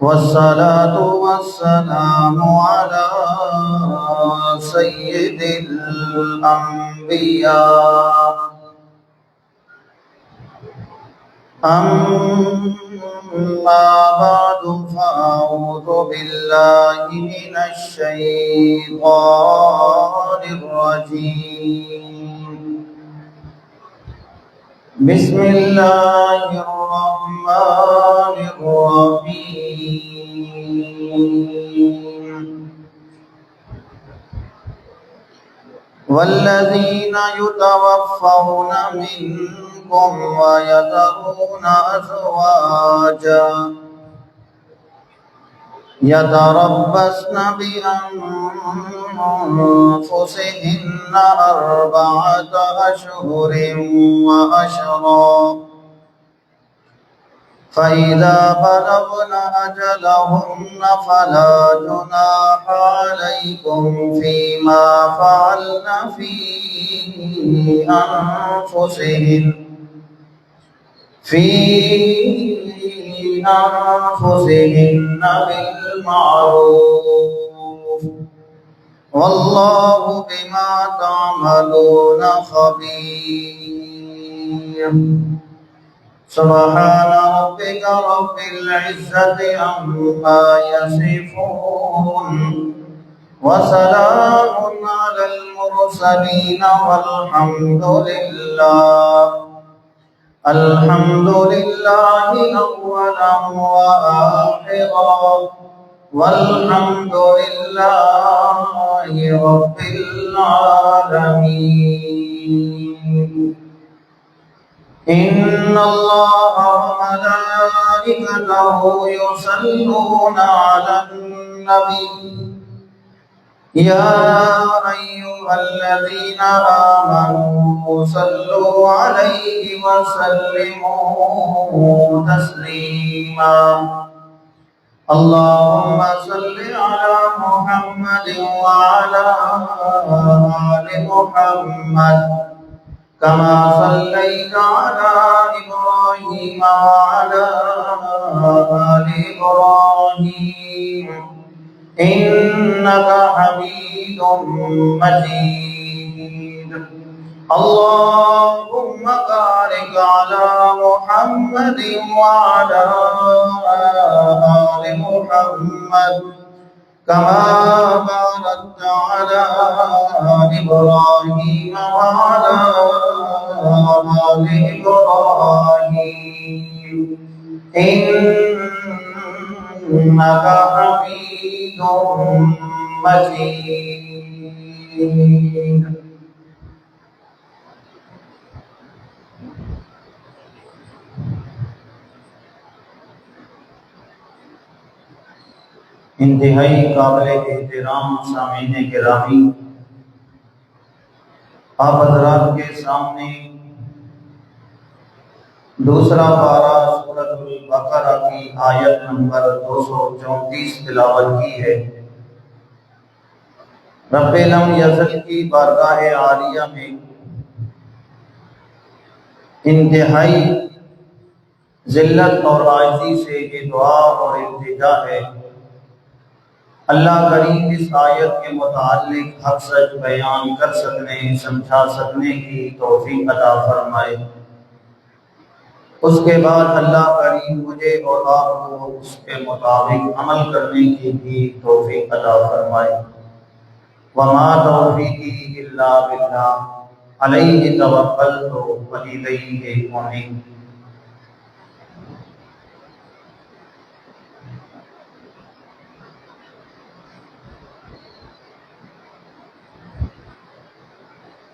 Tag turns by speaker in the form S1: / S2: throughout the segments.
S1: والصلاة والسلام على سيد الأنبياء. أما بعد فأعوذ بالله من الشيطان الرجيم. بسم الله الرحمن الرحيم. والذين يتوفون منكم ويذرون أزواجا يتربصن بأنفسهن 4 أشهر وعشرا فإذا بلغن أجلهن فلا جناح عليكم فيما فعلن في أنفسهن بالمعروف والله بما تعملون خبير. سبحان ربك رب العزة عما يصفون وسلام على المرسلين والحمد لله أولا وآخرا والحمد لله رب العالمين. إن الله وملائكته يصلون على النبي يا أيها الذين آمنوا صلوا عليه وسلموا تسليما. اللهم صل على محمد وعلى آل محمد كما صليت على إبراهيم وعلى آل إبراهيم إنك حميد مجيد. اللهم بارك على محمد وعلى آل محمد كما باركت على إبراهيم وعلى آل إبراهيم إنك حميد مجيد. انتہائی قابل احترام سامعین گرامی، آپ حضرات کے سامنے دوسرا پارہ سورۃ البقرہ کی آیت نمبر 234 تلاوت کی ہے۔ رب لم یزل کی بارگاہ عالیہ میں انتہائی ذلت اور عاجزی سے یہ دعا اور التجا ہے، اللہ کریم اس آیت کے متعلق حق سچ بیان کر سکنے، سمجھا سکنے کی توفیق عطا فرمائے۔ اس کے بعد اللہ کریم مجھے اور آپ کو اس کے مطابق عمل کرنے کی بھی توفیق عطا فرمائے۔ وما توفیقی الا باللہ علیہ توکلت والیہ انیب۔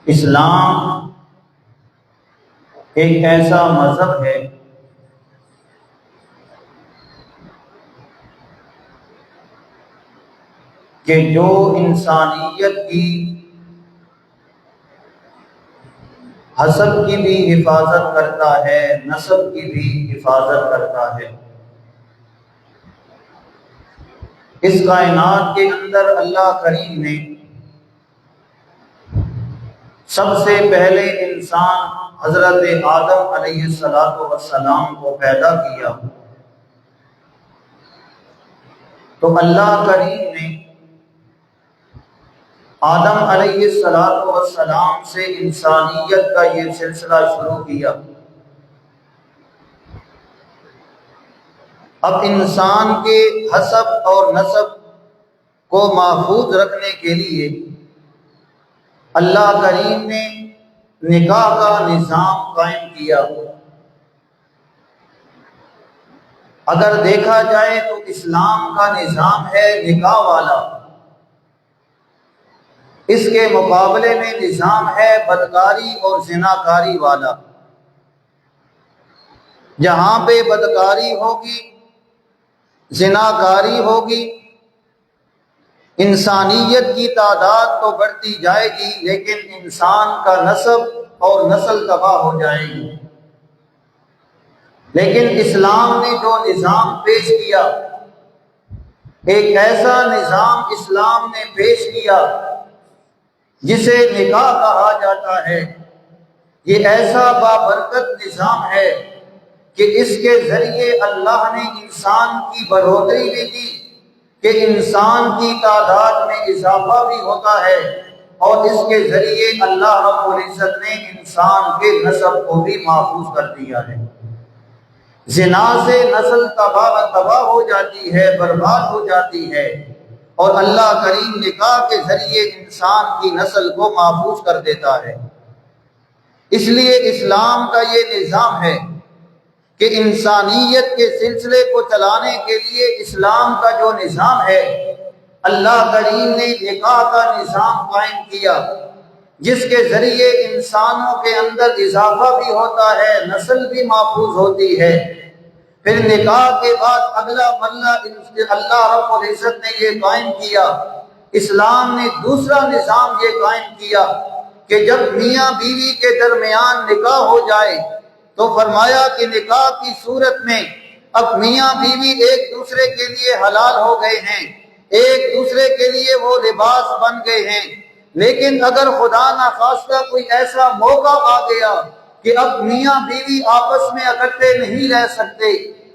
S1: اسلام ایک ایسا مذہب ہے کہ جو انسانیت کی حسب کی بھی حفاظت کرتا ہے، نسب کی بھی حفاظت کرتا ہے۔ اس کائنات کے اندر اللہ کریم نے سب سے پہلے انسان حضرت آدم علیہ السلام کو پیدا کیا، تو اللہ کریم نے آدم علیہ السلام سے انسانیت کا یہ سلسلہ شروع کیا۔ اب انسان کے حسب اور نسب کو محفوظ رکھنے کے لیے اللہ کریم نے نکاح کا نظام قائم کیا۔ اگر دیکھا جائے تو اسلام کا نظام ہے نکاح والا، اس کے مقابلے میں نظام ہے بدکاری اور زناکاری والا۔ جہاں پہ بدکاری ہوگی، زناکاری ہوگی، انسانیت کی تعداد تو بڑھتی جائے گی لیکن انسان کا نسب اور نسل تباہ ہو جائے گی۔ لیکن اسلام نے جو نظام پیش کیا، ایک ایسا نظام اسلام نے پیش کیا جسے نکاح کہا جاتا ہے، یہ ایسا بابرکت نظام ہے کہ اس کے ذریعے اللہ نے انسان کی بڑھوتری بھی کی کہ انسان کی تعداد میں اضافہ بھی ہوتا ہے، اور اس کے ذریعے اللہ رب العزت نے انسان کے نسب کو بھی محفوظ کر دیا ہے۔ زنا سے نسل تباہ ہو جاتی ہے، برباد ہو جاتی ہے، اور اللہ کریم نکاح کے ذریعے انسان کی نسل کو محفوظ کر دیتا ہے۔ اس لیے اسلام کا یہ نظام ہے کہ انسانیت کے سلسلے کو چلانے کے لیے اسلام کا جو نظام ہے، اللہ کریم نے نکاح کا نظام قائم کیا جس کے ذریعے انسانوں کے اندر اضافہ بھی ہوتا ہے، نسل بھی محفوظ ہوتی ہے۔ پھر نکاح کے بعد اگلا مرحلہ اللہ رب العزت نے یہ قائم کیا، اسلام نے دوسرا نظام یہ قائم کیا کہ جب میاں بیوی کے درمیان نکاح ہو جائے تو فرمایا کہ نکاح کی صورت میں اب میاں بیوی ایک دوسرے کے لیے حلال ہو گئے ہیں، ایک دوسرے کے لیے وہ لباس بن گئے ہیں، لیکن اگر خدا نخواستہ کوئی ایسا موقع آ گیا کہ اب میاں بیوی آپس میں اکٹھے نہیں رہ سکتے،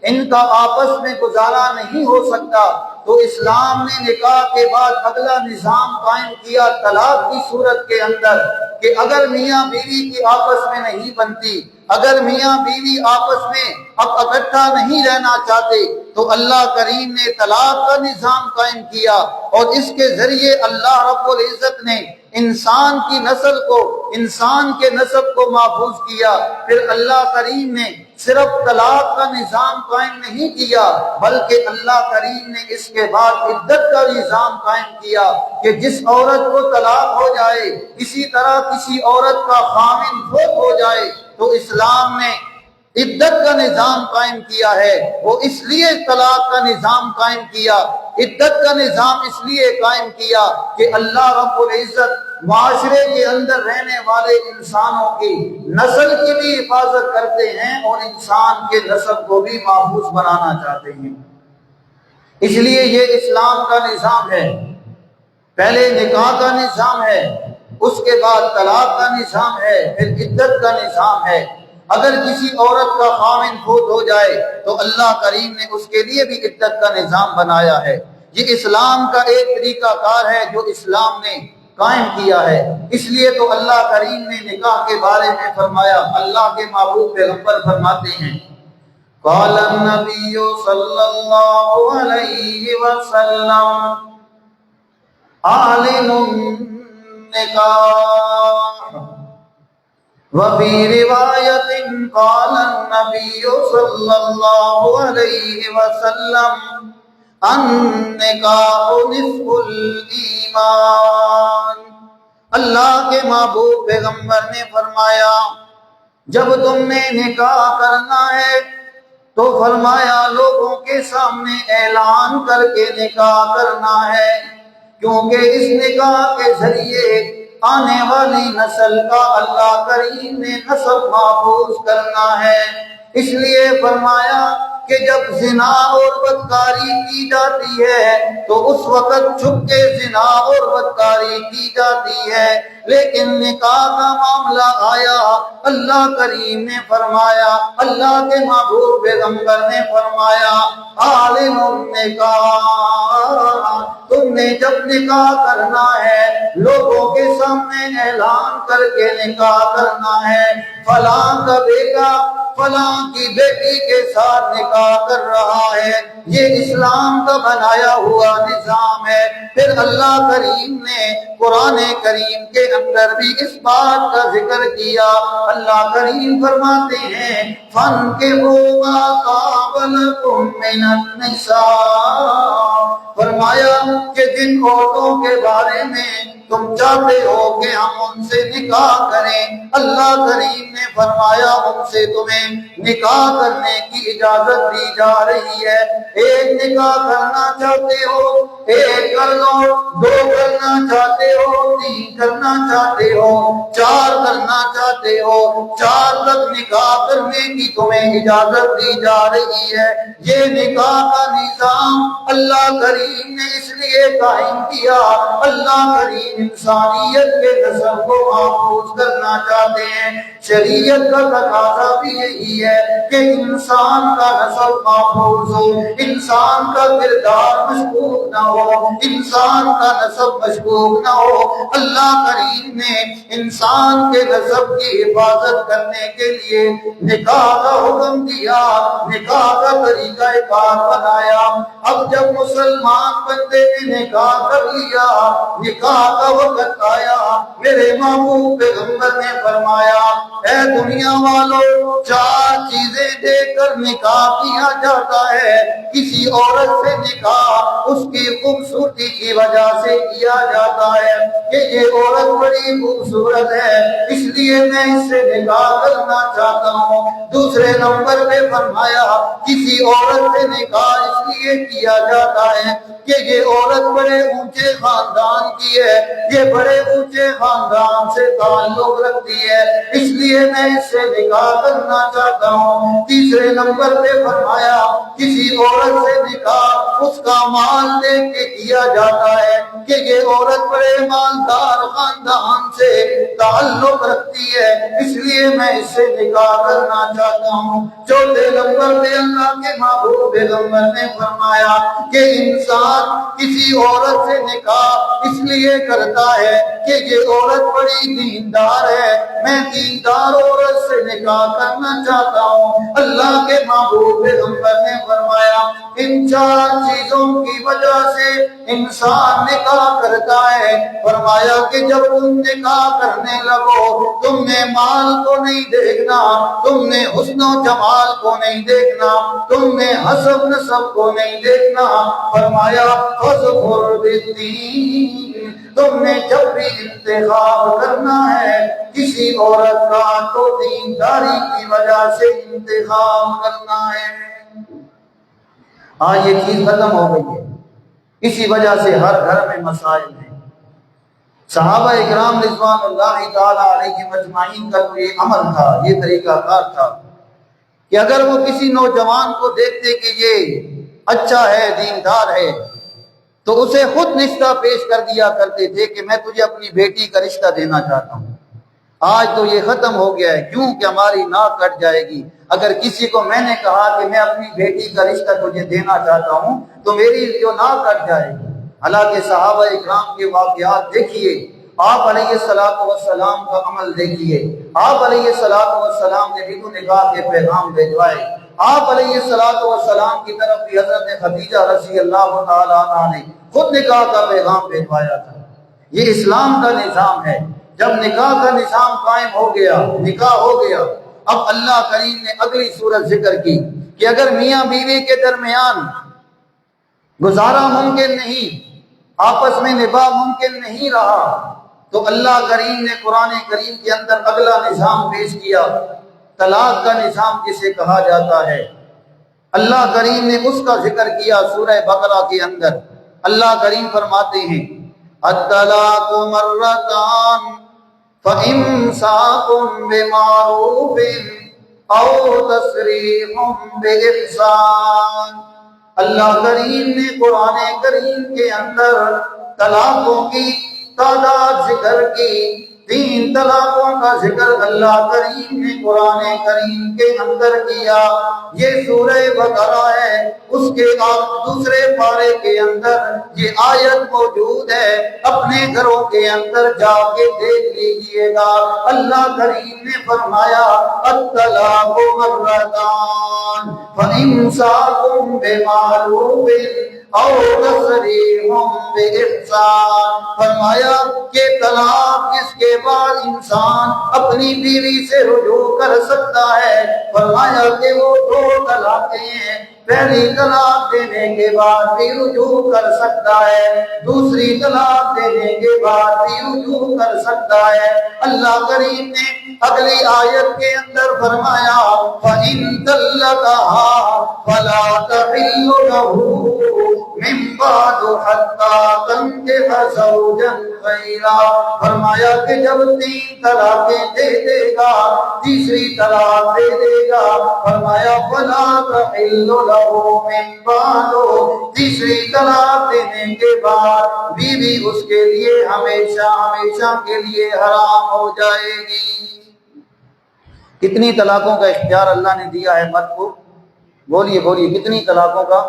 S1: ان کا آپس میں گزارا نہیں ہو سکتا، تو اسلام نے نکاح کے بعد اگلا نظام قائم کیا طلاق کی صورت کے اندر کہ اگر میاں بیوی کی آپس میں نہیں بنتی، اگر میاں بیوی آپس میں اب اکٹھا نہیں رہنا چاہتے تو اللہ کریم نے طلاق کا نظام قائم کیا، اور اس کے ذریعے اللہ رب العزت نے انسان کی نسل کو، انسان کے نسب کو محفوظ کیا۔ پھر اللہ کریم نے صرف طلاق کا نظام قائم نہیں کیا بلکہ اللہ کریم نے اس کے بعد عدت کا نظام قائم کیا کہ جس عورت کو طلاق ہو جائے، اسی طرح کسی عورت کا خامن فوت ہو جائے تو اسلام نے عدت کا نظام قائم کیا ہے۔ وہ اس لیے طلاق کا نظام قائم کیا، عدت کا نظام اس لیے قائم کیا کہ اللہ رب العزت معاشرے کے اندر رہنے والے انسانوں کی نسل کی بھی حفاظت کرتے ہیں اور انسان کے نسب کو بھی محفوظ بنانا چاہتے ہیں۔ اس لیے یہ اسلام کا نظام ہے، پہلے نکاح کا نظام ہے، اس کے بعد طلاق کا نظام ہے، پھر عدت کا نظام ہے۔ اگر کسی عورت کا خامن فوت ہو جائے تو اللہ کریم نے اس کے لیے بھی عدت کا نظام بنایا ہے۔ یہ اسلام کا ایک طریقہ کار ہے جو اسلام نے قائم کیا ہے۔ اس لیے تو اللہ کریم نے نکاح کے بارے میں فرمایا، اللہ کے محبوب پیغمبر فرماتے ہیں قال النبی صلی اللہ علیہ وسلم اعلن النکاح، وفي رواية قال النبي صلى الله عليه وسلم النکاح نصف الایمان۔ اللہ کے محبوب پیغمبر نے فرمایا جب تم نے نکاح کرنا ہے تو فرمایا لوگوں کے سامنے اعلان کر کے نکاح کرنا ہے، کیونکہ اس نکاح کے ذریعے آنے والی نسل کا اللہ کریم نے نسب محفوظ کرنا ہے۔ اس لیے فرمایا کہ جب زنا اور بدکاری کی جاتی ہے تو اس وقت چھپ کے زنا اور بدکاری کی جاتی ہے، لیکن نکاح کا معاملہ آیا اللہ کریم نے فرمایا، اللہ کے محبوب پیغمبر نے فرمایا اعلنوا النکاح، تم نے جب نکاح کرنا ہے لوگوں کے سامنے اعلان کر کے نکاح کرنا ہے، فلاں کا بیٹا فلاں کی بیٹی کے ساتھ نکاح کر رہا ہے، یہ اسلام کا بنایا ہوا نظام ہے۔ پھر اللہ کریم نے قرآن کریم کے اندر بھی اس بات کا ذکر کیا۔ اللہ کریم فرماتے ہیں فَانكِحُوا مَا طَابَ لَكُم مِّنَ النِّسَاءِ، فرمایا کہ جن عورتوں کے بارے میں تم چاہتے ہو کہ ہم ان سے نکاح کریں، اللہ کریم نے فرمایا ان سے تمہیں نکاح کرنے کی اجازت دی جا رہی ہے۔ ایک نکاح کرنا چاہتے ہو ایک کر لو، دو کرنا چاہتے ہو تین کرنا چاہتے ہو چار کرنا چاہتے ہو چار تک نکاح کرنے کی تمہیں اجازت دی جا رہی ہے۔ یہ نکاح کا نظام اللہ کریم نے اس لیے قائم کیا، اللہ کریم انسانیت کے نسل کو محفوظ کرنا چاہتے ہیں۔ شریعت کا تقاضا بھی یہی ہے کہ انسان کا نسل محفوظ ہو، انسان کا کردار مشکوک نہ ہو، انسان کا نسب مشکوک نہ ہو۔ اللہ کریم نے انسان کے نسب کی حفاظت کرنے کے لیے نکاح کا حکم دیا، نکاح کا طریقہ کار بنایا۔ اب جب مسلمان بندے نے نکاح کر لیا، نکاح کا وقت آیا، میرے محبوب پیغمبر نے فرمایا اے دنیا والوں، چار چیزیں دے کر نکاح کیا جاتا ہے۔ کسی عورت سے نکاح اس کی خوبصورتی کی وجہ سے کیا جاتا ہے کہ یہ عورت بڑی خوبصورت ہے اس لیے میں اس سے نکاح کرنا چاہتا ہوں۔ دوسرے نمبر پہ فرمایا کسی عورت سے نکاح اس لیے کیا جاتا ہے کہ یہ عورت بڑے اونچے خاندان کی ہے، یہ بڑے اونچے خاندان سے تعلق رکھتی ہے اس لیے میں اس سے نکاح کرنا چاہتا ہوں۔ تیسرے نمبر پہ فرمایا کسی عورت سے نکاح اس کا مال دیکھ کے کیا جاتا ہے کہ یہ عورت بڑے مالدار خاندان سے تعلق رکھتی ہے اس لیے میں اس سے نکاح کرنا چاہتا ہوں۔ چوتھے نمبر پہ اللہ کے محبوب پیغمبر نے فرمایا کہ انسان کسی عورت سے نکاح اس لیے کرتا ہے کہ یہ عورت بڑی دیندار ہے، میں دیندار عورت سے نکاح کرنا چاہتا ہوں۔ اللہ کے محبوب پیغمبر نے فرمایا ان چار چیزوں کی وجہ سے انسان نکاح کرتا ہے۔ فرمایا کہ جب تم نکاح کرنے لگو تم نے مال کو نہیں دیکھنا، تم نے حسن و جمال کو نہیں دیکھنا، تم نے حسب نسب کو نہیں دیکھنا۔ فرمایا فاظفر بالدین، تم نے جب بھی انتخاب کرنا ہے کسی عورت کا تو دینداری کی وجہ سے انتخاب کرنا ہے۔ ہاں یہ چیز ختم ہو گئی ہے، اسی وجہ سے ہر گھر میں مسائل ہیں۔ صحابہ اکرام رضوان اللہ تعالی علیہم اجمعین کا تو یہ عمل تھا، یہ طریقہ کار تھا کہ اگر وہ کسی نوجوان کو دیکھتے کہ یہ اچھا ہے دیندار ہے تو اسے خود رشتہ پیش کر دیا کرتے تھے کہ میں تجھے اپنی بیٹی کا رشتہ دینا چاہتا ہوں۔ آج تو یہ ختم ہو گیا ہے، کیوں کہ ہماری ناک کٹ جائے گی اگر کسی کو میں نے کہا کہ میں اپنی بیٹی کا رشتہ تجھے دینا چاہتا ہوں تو میری جو ناک کٹ جائے گی۔ حالانکہ صحابہ اکرام کے واقعات دیکھیے، آپ علیہ الصلوۃ والسلام کا عمل دیکھیے، آپ علیہ الصلوۃ والسلام نے بھی تو نکاح کے پیغام بھجوائے، آپ علیہ الصلوۃ والسلام کی طرف بھی حضرت خدیجہ رضی اللہ تعالی عنہا نے خود نکاح کا پیغام بھجوایا تھا۔ یہ اسلام کا نظام ہے۔ جب نکاح کا نظام قائم ہو گیا، نکاح ہو گیا، اب اللہ کریم نے اگلی صورت ذکر کی کہ اگر میاں بیوی کے درمیان گزارا ممکن نہیں، آپس میں نباہ ممکن نہیں رہا تو اللہ کریم نے قرآن کریم کے اندر اگلا نظام پیش کیا، طلاق کا نظام جسے کہا جاتا ہے۔ اللہ کریم نے اس کا ذکر کیا سورہ بقرہ کے اندر۔ اللہ کریم فرماتے ہیں الطلاق مرتان فإمساك بمعروف أو تسريح بإحسان۔ اللہ کریم نے قرآن کریم کے اندر طلاقوں کی تعداد ذکر کی، 3 طلاقوں کا ذکر اللہ کریم نے قرآن کریم کے اندر کیا۔ یہ سورہ بقرہ ہے، اس کے دوسرے پارے کے اندر یہ آیت موجود ہے، اپنے گھروں کے اندر جا کے دیکھ لیجئے گا۔ اللہ کریم نے فرمایا الطلاق مرتان فإمساک بمعروف او تسریح بإحسان۔ فرمایا کہ طلاق جس کے بعد انسان اپنی بیوی سے رجوع کر سکتا ہے، فرمایا کہ وہ دو طلاقیں ہیں، پہلی طلاق دینے کے بعد بھی رجوع کر سکتا ہے، دوسری طلاق دینے کے بعد بھی رجوع کر سکتا ہے۔ اللہ کریم نے اگلی آیت کے اندر فرمایا فَإِن طَلَّقَهَا فَلَا تَحِلُّ لَهُ مِن بَعْدُ حَتَّى تَنكِحَ زَوْجًا غَيْرَهُ۔ فرمایا کہ جب تین طلاقیں دے دے گا، تیسری طلاق دے دے گا، فرمایا فَلَا تَحِلُّ لَهُ مِن بَعْدُ، تیسری طلاق دینے کے بعد بیوی اس کے لیے ہمیشہ ہمیشہ کے لیے حرام ہو جائے گی۔ کتنی طلاقوں کا اختیار اللہ نے دیا ہے مرد کو؟ بولیے بولیے، کتنی طلاقوں کا؟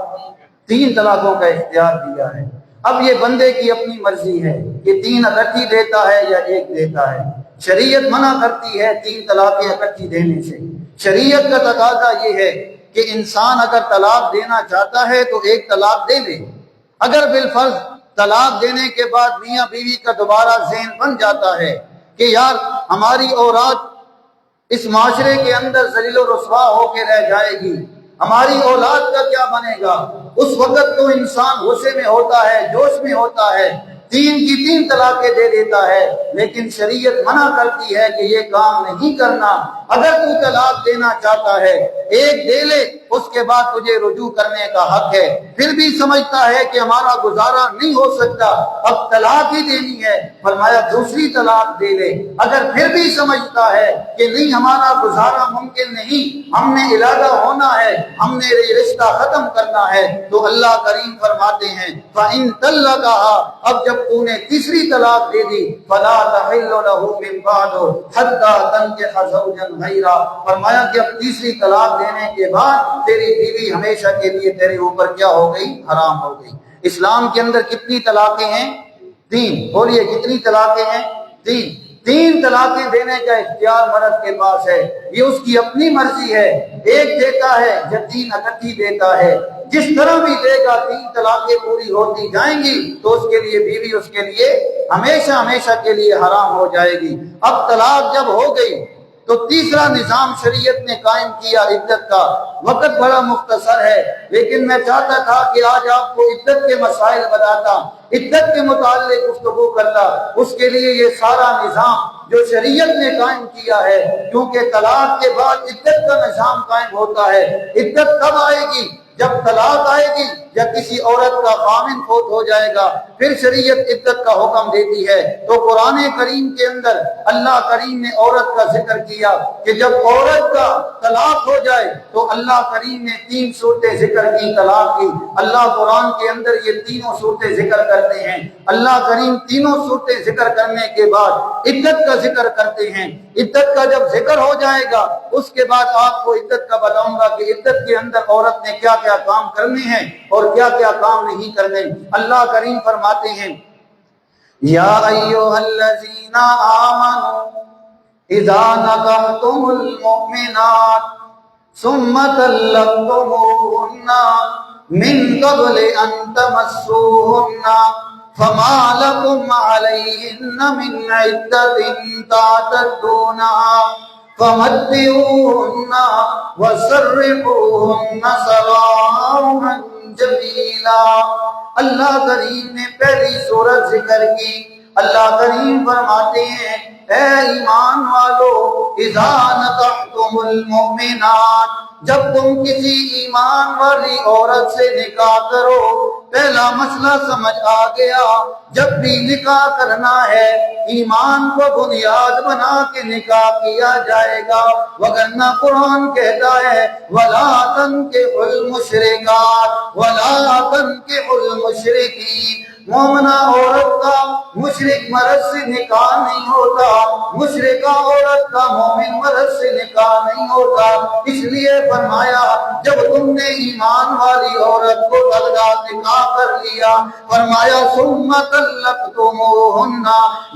S1: 3 طلاقوں کا اختیار دیا ہے۔ اب یہ بندے کی اپنی مرضی ہے کہ 3 اکٹھی دیتا ہے یا 1 دیتا ہے۔ شریعت منع کرتی ہے 3 طلاقیں اکٹھی دینے سے۔ شریعت کا تقاضا یہ ہے کہ انسان اگر طلاق دینا چاہتا ہے تو 1 طلاق دے لے۔ اگر بالفرض طلاق دینے کے بعد میاں بیوی کا دوبارہ ذہن بن جاتا ہے کہ یار ہماری اولاد اس معاشرے کے اندر ذلیل و رسوا ہو کے رہ جائے گی، ہماری اولاد کا کیا بنے گا، اس وقت تو انسان غصے میں ہوتا ہے، جوش میں ہوتا ہے، 3 کی 3 طلاقیں دے دیتا ہے۔ لیکن شریعت منع کرتی ہے کہ یہ کام نہیں کرنا۔ اگر تو طلاق دینا چاہتا ہے 1 دے لے، اس کے بعد تجھے رجوع کرنے کا حق ہے۔ پھر بھی سمجھتا ہے کہ ہمارا گزارا نہیں ہو سکتا، اب طلاق ہی دینی ہے، فرمایا دوسری طلاق دے لے۔ اگر پھر بھی سمجھتا ہے کہ نہیں ہمارا گزارا ممکن نہیں، ہم نے علیحدہ ہونا ہے، ہم نے یہ رشتہ ختم کرنا ہے، تو اللہ کریم فرماتے ہیں فَإِن طَلَّقَهَا، اب جب تو نے تیسری طلاق دے دی فَلَا تَحِلُّ لَهُ مِن بَعْدُ حَتَّى تَنكِحَ زَوْجًا غَيْرَهُ۔ فرمایا کہ اب تیسری طلاق دینے کے بعد تیری بیوی ہمیشہ کے لیے تیرے اوپر کیا ہو گئی؟ حرام ہو گئی۔ اسلام کے اندر کتنی طلاقیں ہیں؟ 3۔ بولیے کتنی طلاقیں ہیں؟ 3 طلاقیں دینے کا اختیار مرد کے پاس ہے، یہ اس کی اپنی مرضی ہے۔ 1 دیتا ہے یا 3 اکٹھی دیتا ہے، جس طرح بھی دے گا 3 طلاقیں پوری ہوتی جائیں گی تو اس کے لیے بیوی اس کے لیے ہمیشہ ہمیشہ کے لیے حرام ہو جائے گی۔ اب طلاق جب ہو گئی تو تیسرا نظام شریعت نے قائم کیا عدت کا۔ وقت بڑا مختصر ہے لیکن میں چاہتا تھا کہ آج آپ کو عدت کے مسائل بتاتا، عدت کے متعلق گفتگو کرتا۔ اس کے لیے یہ سارا نظام جو شریعت نے قائم کیا ہے، کیونکہ طلاق کے بعد عدت کا نظام قائم ہوتا ہے۔ عدت کب آئے گی؟ جب طلاق آئے گی یا کسی عورت کا خامن فوت ہو جائے گا، پھر شریعت عدت کا حکم دیتی ہے۔ تو قرآن کریم کے اندر اللہ کریم نے عورت کا ذکر کیا کہ جب عورت کا طلاق ہو جائے تو اللہ کریم نے 3 صورتیں ذکر کی طلاق کی۔ اللہ قرآن کے اندر یہ تینوں صورتیں ذکر کرتے ہیں۔ اللہ کریم تینوں صورتیں ذکر کرنے کے بعد عدت کا ذکر کرتے ہیں۔ عدت کا جب ذکر ہو جائے گا اس کے بعد آپ کو عدت کا بتاؤں گا کہ عدت کے اندر عورت نے کیا کیا کام کرنے ہیں اور کیا کیا کام نہیں کرنے۔ اللہ کریم فرماتے ہیں یا ایھا الذین آمنوا اذا نکحتم المؤمنات ثم طلقتموهن من قبل ان تمسوهن فما لكم عليهن من عدة تعتدونها فمتعوهن وسرحوهن سراحا جمیلا۔ اللہ کریم نے پہلی صورت ذکر کی۔ اللہ کریم فرماتے ہیں اے ایمان والو اذا نکحتم المؤمنات، جب تم کسی ایمان والی عورت سے نکاح کرو، پہلا مسئلہ سمجھ آ گیا، جب بھی نکاح کرنا ہے ایمان کو بنیاد بنا کے نکاح کیا جائے گا، وگرنہ قرآن کہتا ہے وَلَا تَنكِحُوا الْمُشْرِكَاتِ وَلَا تَنكِحُوا الْمُشْرِكِينَ، مومنہ عورت کا مشرک مرد سے نکاح نہیں ہوتا، مشرکہ عورت کا مومن مرد سے نکاح نہیں ہوتا۔ اس لیے فرمایا جب تم نے ایمان والی عورت کو لگا نکاح کر لیا، فرمایا ثم طلقتموہن،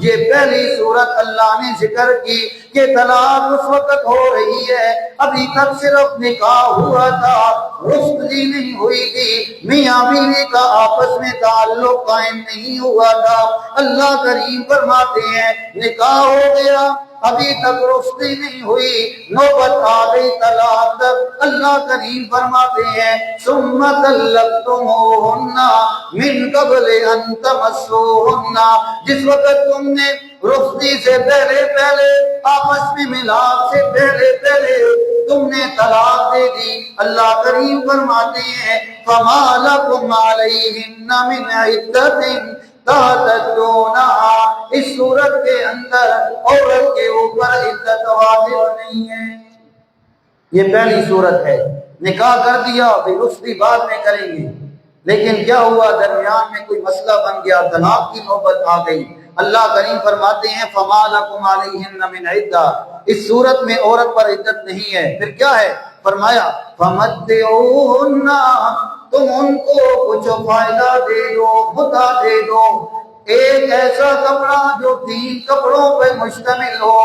S1: یہ پہلی صورت اللہ نے ذکر کی کہ طلاق اس وقت ہو رہی ہے، ابھی تک صرف نکاح ہوا تھا، رشتگی نہیں ہوئی تھی، میاں بیوی کا آپس میں تعلق قائم نہیں ہوا تھا۔ اللہ کریم فرماتے ہیں نکاح ہو گیا، ابھی تک رشتگی نہیں ہوئی، نوبت آ گئی طلاق تک، اللہ کریم فرماتے ہیں ثم طلقتموہن من قبل ان تمسوہن، جس وقت تم نے رشتگی سے پہلے آپس میں ملاپ سے پہلے تم نے طلاق دے دی، اللہ کریم فرماتے ہیں فما لکم علیہن من عدۃ تعتدونہا، اس صورت کے اندر عورت کے اوپر عدت واجب نہیں ہے۔ یہ پہلی صورت ہے، نکاح کر دیا پھر رشتگی بعد میں کریں گے، لیکن کیا ہوا درمیان میں کوئی مسئلہ بن گیا، طلاق کی نوبت آ گئی، اللہ کریم فرماتے ہیں فما لکم علیہن من عدہ، اس صورت میں عورت پر عدت نہیں ہے۔ پھر کیا ہے؟ فرمایا فمتعوہن، تم ان کو کچھ فائدہ دے دو، متع دے دو، ایک ایسا کپڑا جو 3 کپڑوں پہ مشتمل ہو،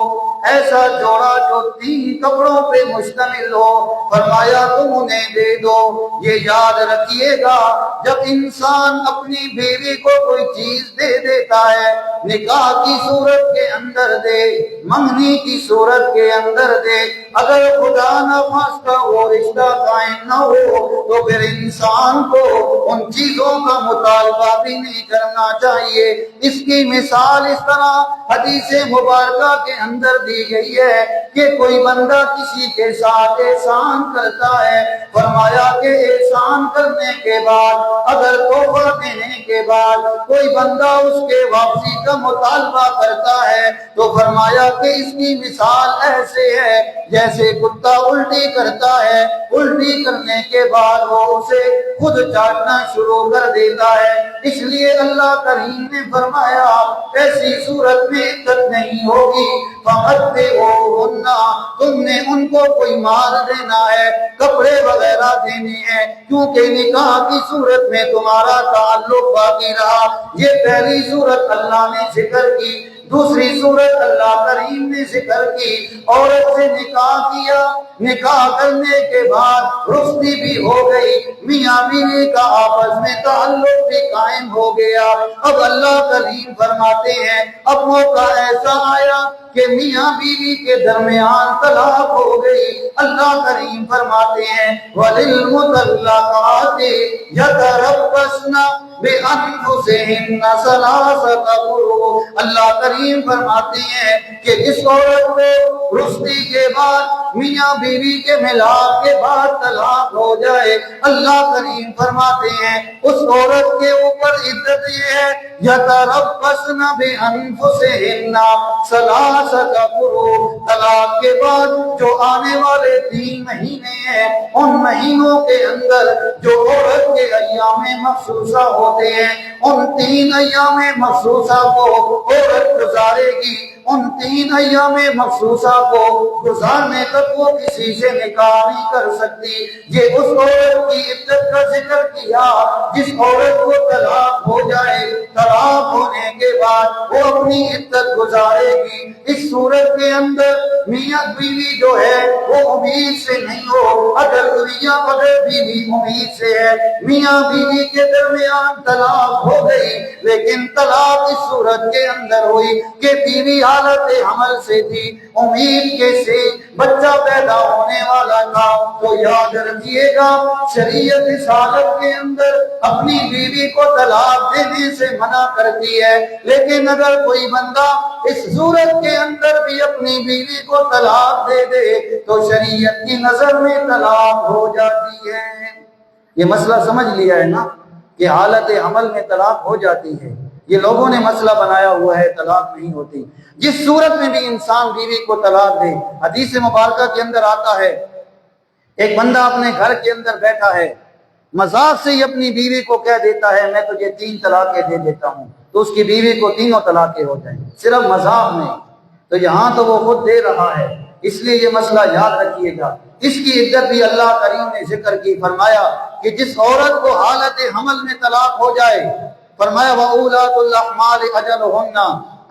S1: ایسا جوڑا جو 3 کپڑوں پہ مشتمل ہو، فرمایا تم انہیں دے دو۔ یہ یاد رکھیے گا جب انسان اپنی بیوی کو کوئی چیز دے دیتا ہے، نکاح کی صورت کے اندر دے، منگنی کی صورت کے اندر دے، اگر خدا نہ خواستہ وہ رشتہ قائم نہ ہو تو پھر انسان کو ان چیزوں کا مطالبہ بھی نہیں کرنا چاہیے۔ اس کی مثال اس طرح حدیث مبارکہ کے اندر دی گئی ہے کہ کوئی بندہ کسی کے ساتھ احسان کرتا ہے، فرمایا کہ احسان کرنے کے بعد اگر تحفہ دینے کے بعد کوئی بندہ اس کے واپسی کا مطالبہ کرتا ہے تو فرمایا کہ اس کی مثال ایسے ہے جیسے کتا الٹی کرتا ہے، الٹی کرنے کے بعد وہ اسے خود چاٹنا شروع کر دیتا ہے۔ اس لیے اللہ کریم نے فرمایا ایسی صورت میں عدت نہیں ہوگی، فمتعوہن، تم نے ان کو کوئی مال دینا ہے، کپڑے وغیرہ دینے ہیں، کیونکہ نکاح کی صورت میں تمہارا تعلق باقی رہا۔ یہ پہلی صورت اللہ نے ذکر کی۔ دوسری صورت اللہ کریم نے ذکر کی، عورت سے نکاح کیا، نکاح کرنے کے بعد رشتگی بھی ہو گئی، میاں بیوی کا آپس میں تعلق بھی قائم ہو گیا۔ اب اللہ کریم فرماتے ہیں اب موقع ایسا آیا کہ میاں بیوی کے درمیان طلاق ہو گئی، اللہ کریم فرماتے ہیں وَلِلْمُطَلَّقَاتِ يَتَرَبَّصْنَ بِأَنفُسِهِنَّ ثَلَاثَةَ قُرُوءٍ، اللہ کریم فرماتے ہیں کہ جس عورت کو رشتگی کے بعد میاں بیوی کے ملاپ کے بعد طلاق ہو جائے، اللہ کریم فرماتے ہیں اس عورت کے اوپر عدت یہ ہے یتربصن بانفسہن ثلاثۃ قروء، طلاق کے بعد جو آنے والے 3 مہینے ہیں ان مہینوں کے اندر جو عورت کے ایام مخصوصہ ہوتے ہیں ان 3 ایام مخصوصہ کو عورت گزارے گی، ان 3 ایام مخصوصہ کو گزارنے تک وہ کسی سے نکاح نہیں کر سکتی۔ یہ اس عورت کی عدت کا ذکر کیا جس عورت کو طلاق ہو جائے، طلاق ہونے کے بعد وہ اپنی عدت گزارے گی۔ اس صورت کے اندر میاں بیوی جو ہے وہ امید سے نہیں ہو، اگر میاں بیوی امید سے ہے، میاں بیوی کے درمیان طلاق ہو گئی لیکن طلاق اس صورت کے اندر ہوئی کہ بیوی حالت حمل سے تھی، امید کے سے بچہ پیدا ہونے والا تھا، تو یاد رکھیے گا شریعت اس حالت کے اندر اپنی بیوی کو طلاق دینے سے منع کرتی ہے، لیکن اگر کوئی بندہ اس صورت کے اندر بھی اپنی بیوی کو طلاق دے دے تو شریعت کی نظر میں طلاق ہو جاتی ہے۔ یہ مسئلہ سمجھ لیا ہے نا کہ حالت حمل میں طلاق ہو جاتی ہے، یہ لوگوں نے مسئلہ بنایا ہوا ہے، طلاق نہیں ہوتی۔ جس صورت میں بھی انسان بیوی کو طلاق دے، حدیث مبارکہ کے اندر آتا ہے ایک بندہ اپنے گھر کے اندر بیٹھا ہے، مذاق سے ہی اپنی بیوی کو کہہ دیتا ہے میں تجھے 3 طلاقیں دے دیتا ہوں، تو اس کی بیوی کو تینوں طلاقیں ہو جائیں، صرف مذاق میں۔ تو یہاں تو وہ خود دے رہا ہے، اس لیے یہ مسئلہ یاد رکھیے گا۔ اس کی عدت بھی اللہ کریم نے ذکر کی، فرمایا کہ جس عورت کو حالت حمل میں طلاق ہو جائے، فرمایا وَأُولَاتُ الْأَحْمَالِ أَجَلُهُنَّ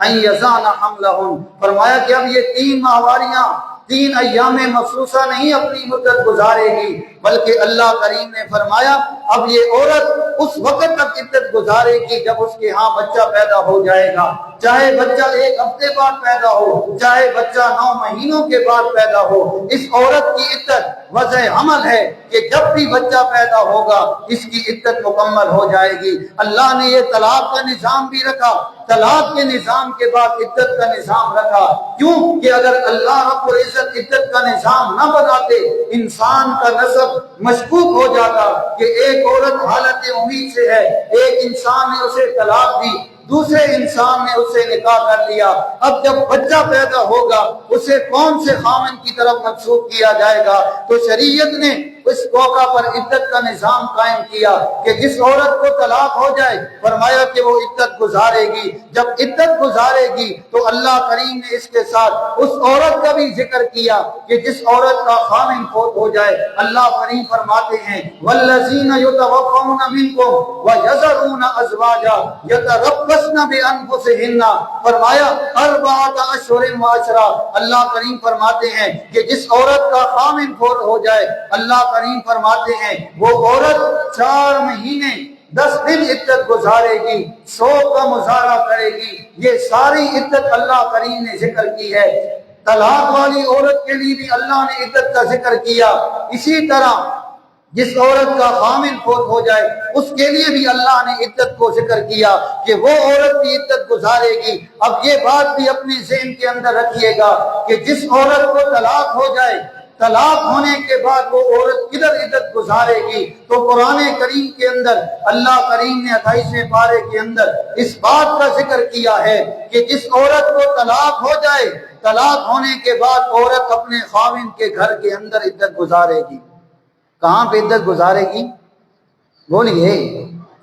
S1: أَن يَضَعْنَ حَمْلَهُنَّ، فرمایا کہ اب یہ 3 ماہواریاں 3 ایام مخصوصہ نہیں اپنی مدت گزارے گی، بلکہ اللہ کریم نے فرمایا اب یہ عورت اس وقت تک عدت گزارے گی جب اس کے ہاں بچہ پیدا ہو جائے گا، چاہے بچہ 1 ہفتے بعد پیدا ہو، چاہے بچہ 9 مہینوں کے بعد پیدا ہو۔ اس عورت کی عدت وضع حمل ہے کہ جب بھی بچہ پیدا ہوگا اس کی عدت مکمل ہو جائے گی۔ اللہ نے یہ طلاق کا نظام بھی رکھا، طلاق کے نظام کے بعد عدت کا نظام رکھا، کیوں کہ اگر اللہ رب العزت عدت کا نظام نہ بناتے، انسان کا نسب مشکوک ہو جاتا کہ ایک عورت حالت امید سے ہے، ایک انسان نے اسے طلاق دی، دوسرے انسان نے اسے نکاح کر لیا، اب جب بچہ پیدا ہوگا اسے کون سے خامن کی طرف منسوب کیا جائے گا؟ تو شریعت نے اس موقع پر عدت کا نظام قائم کیا کہ جس عورت کو طلاق ہو جائے، فرمایا کہ وہ عدت گزارے گی، جب عدت گزارے گی تو اللہ کریم نے اس کے ساتھ اس عورت کا بھی ذکر کیا کہ جس عورت کا خامن فوت ہو جائے، اللہ کریم فرماتے ہیں والذین یتوفون منکم ویذرون ازواجا یتربصن بانفسہن، فرمایا 4 اشہر و عشرہ، اللہ کریم فرماتے ہیں کہ جس عورت کا خامن فوت ہو جائے، اللہ کریم فرماتے ہیں وہ عورت 4 مہینے 10 دن عدت گزارے گی، 100 کا مظاہرہ کرے گی۔ یہ ساری عدت اللہ کریم نے ذکر کی ہے۔ طلاق والی عورت کے لیے بھی اللہ نے عدت کا ذکر کیا، اسی طرح جس عورت کا خامن فوت ہو جائے اس کے لیے بھی اللہ نے عدت کو ذکر کیا کہ وہ عورت بھی عدت گزارے گی۔ اب یہ بات بھی اپنے ذہن کے اندر رکھیے گا کہ جس عورت کو طلاق ہو جائے، طلاق ہونے کے بعد وہ عورت کدھر عدت گزارے گی؟ تو قرآن کریم کے اندر اللہ کریم نے 28ویں پارے کے اندر اس بات کا ذکر کیا ہے کہ جس عورت کو طلاق ہو جائے، طلاق ہونے کے بعد عورت اپنے خاوند کے گھر کے اندر عدت گزارے گی۔ کہاں پہ عدت گزارے گی؟ بولیے،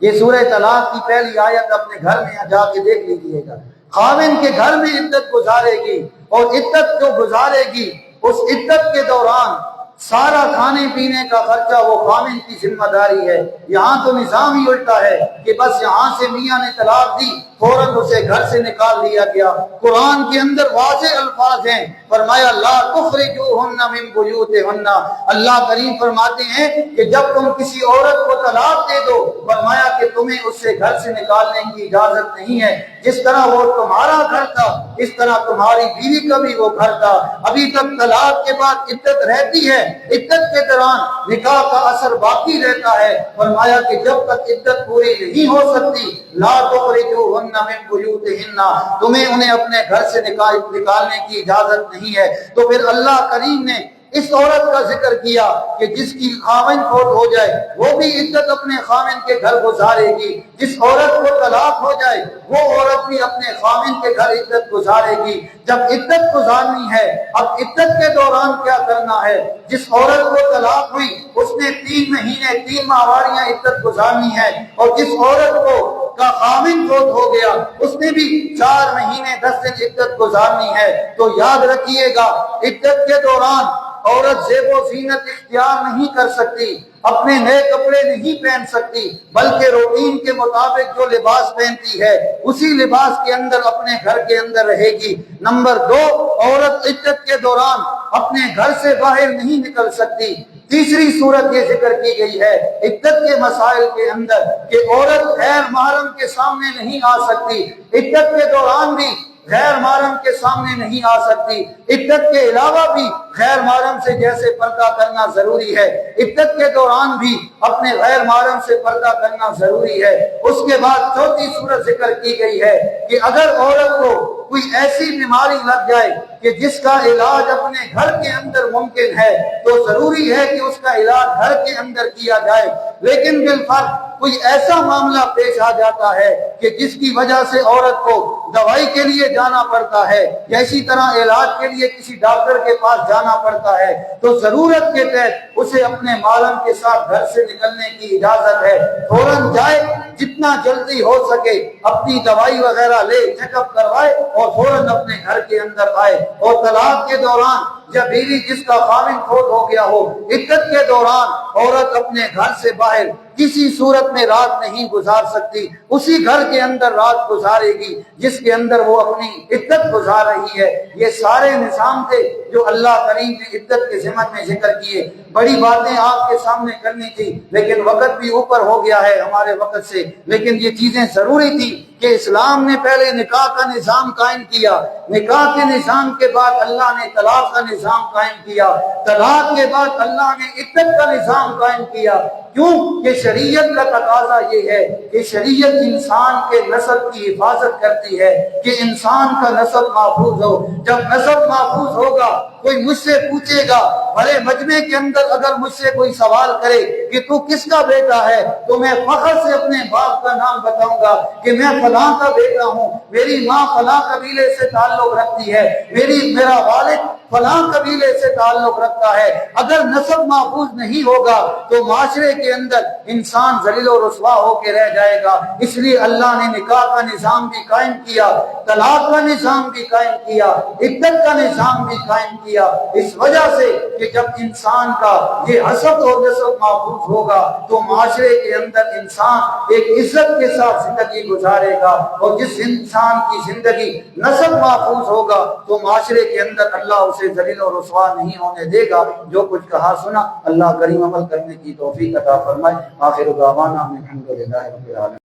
S1: یہ سورہ طلاق کی پہلی آیت اپنے گھر میں جا کے دیکھ لیجیے گا۔ خاوند کے گھر میں عدت گزارے گی، اور عدت جو گزارے گی اس عدت کے دوران سارا کھانے پینے کا خرچہ وہ خاوند کی ذمہ داری ہے۔ یہاں تو نظام ہی الٹا ہے کہ بس یہاں سے میاں نے طلاق دی، فوراً اسے گھر سے نکال دیا گیا۔ قرآن کے اندر واضح الفاظ ہیں، فرمایا لا تخرجوہن من بیوتہن، اللہ کریم فرماتے ہیں کہ جب تم کسی عورت کو طلاق دے دو، فرمایا کہ تمہیں اس سے گھر سے نکالنے کی اجازت نہیں ہے۔ جس طرح وہ تمہارا گھر تھا اس طرح تمہاری بیوی کا بھی وہ گھر تھا۔ ابھی تک طلاق کے بعد عدت رہتی ہے، عدت کے دوران نکاح کا اثر باقی رہتا ہے۔ فرمایا کہ جب تک عدت پوری نہیں ہو سکتی لا تخرجوہن من بیوتہن، تمہیں انہیں اپنے گھر سے نکالنے کی اجازت نہیں ہے۔ تو پھر اللہ کریم نے اس عورت کا ذکر کیا کہ جس کی خاوند فوت ہو جائے وہ بھی عدت اپنے خاوند کے گھر گزارے گی، جس عورت کو طلاق ہو جائے وہ عورت بھی اپنے خاوند کے گھر عدت گزارے گی۔ جب عدت گزارنی ہے، اب عدت کے دوران کیا کرنا ہے؟ جس عورت کو طلاق ہوئی اس نے 3 مہینے 3 ماہواریاں عدت گزارنی ہے، اور جس عورت کو کا خاوند فوت ہو گیا اس نے بھی 4 مہینے 10 دن عدت گزارنی ہے۔ تو یاد رکھیے گا عدت کے دوران عورت زیب و زینت اختیار نہیں کر سکتی، اپنے نئے کپڑے نہیں پہن سکتی، بلکہ روٹین کے مطابق جو لباس پہنتی ہے اسی لباس کے اندر اپنے گھر کے اندر رہے گی۔ نمبر 2، عورت عدت کے دوران اپنے گھر سے باہر نہیں نکل سکتی۔ تیسری صورت یہ ذکر کی گئی ہے عدت کے مسائل کے اندر کہ عورت غیر محرم کے سامنے نہیں آ سکتی، عدت کے دوران بھی غیر محرم کے سامنے نہیں آ سکتی، عدت کے علاوہ بھی غیر محرم سے جیسے پردہ کرنا ضروری ہے، عدت کے دوران بھی اپنے غیر محرم سے پردہ کرنا ضروری ہے۔ اس کے بعد چوتھی صورت ذکر کی گئی ہے کہ اگر عورت کو کوئی ایسی بیماری لگ جائے کہ جس کا علاج اپنے گھر کے اندر ممکن ہے تو ضروری ہے کہ اس کا علاج گھر کے اندر کیا جائے، لیکن بالفرض کوئی ایسا معاملہ پیش آ جاتا ہے کہ جس کی وجہ سے عورت کو دوائی کے لیے جانا پڑتا ہے یا اسی طرح علاج کے لیے کسی ڈاکٹر کے پاس جانا پڑتا ہے، تو ضرورت کے تحت اسے اپنے محرم کے ساتھ گھر سے نکلنے کی اجازت ہے، فوراً جائے، جتنا جلدی ہو سکے اپنی دوائی وغیرہ لے، چیک اپ کروائے اور فوراً اپنے گھر کے اندر آئے۔ اور طلاق کے دوران یا بیوی جس کا خاوند فوت ہو گیا ہو، عدت کے دوران عورت اپنے گھر سے باہر کسی صورت میں رات نہیں گزار سکتی، اسی گھر کے اندر رات گزارے گی جس کے اندر وہ اپنی عدت گزار رہی ہے۔ یہ سارے نظام تھے جو اللہ کریم نے عدت کے ضمن میں ذکر کیے۔ بڑی باتیں آپ کے سامنے کرنی تھی لیکن وقت بھی اوپر ہو گیا ہے ہمارے وقت سے، لیکن یہ چیزیں ضروری تھی کہ اسلام نے پہلے نکاح کا نظام قائم کیا، نکاح کے نظام کے بعد اللہ نے طلاق کا نظام قائم کیا، طلاق کے بعد اللہ نے عدت کا نظام قائم کیا۔ کیوں کہ شریعت کا تقاضا یہ ہے کہ شریعت انسان کے نسل کی حفاظت کرتی ہے کہ انسان کا نسل محفوظ ہو۔ جب نسل محفوظ ہوگا، کوئی مجھ سے پوچھے گا، بڑے مجمع کے اندر اگر مجھ سے کوئی سوال کرے کہ تو کس کا بیٹا ہے، تو میں فخر سے اپنے باپ کا نام بتاؤں گا کہ میں فلاں کا بیٹا ہوں، میری ماں فلاں قبیلے سے تعلق رکھتی ہے، میرا والد فلاں قبیلے سے تعلق رکھتا ہے۔ اگر نسب محفوظ نہیں ہوگا تو معاشرے کے اندر انسان ذلیل و رسوا ہو کے رہ جائے گا۔ اس لیے اللہ نے نکاح کا نظام بھی قائم کیا، طلاق کا نظام بھی قائم کیا، عدت کا نظام بھی قائم کیا، اس وجہ سے کہ جب انسان کا یہ حسب اور نسب محفوظ ہوگا تو معاشرے کے اندر انسان ایک عزت کے ساتھ زندگی گزارے گا، اور جس انسان کی زندگی نسب محفوظ ہوگا تو معاشرے کے اندر اللہ اسے ذلیل و رسوا نہیں ہونے دے گا۔ جو کچھ کہا سنا اللہ کریم عمل کرنے کی توفیق عطا فرمائے۔ آخر دعوانا الحمدللہ رب العالمین۔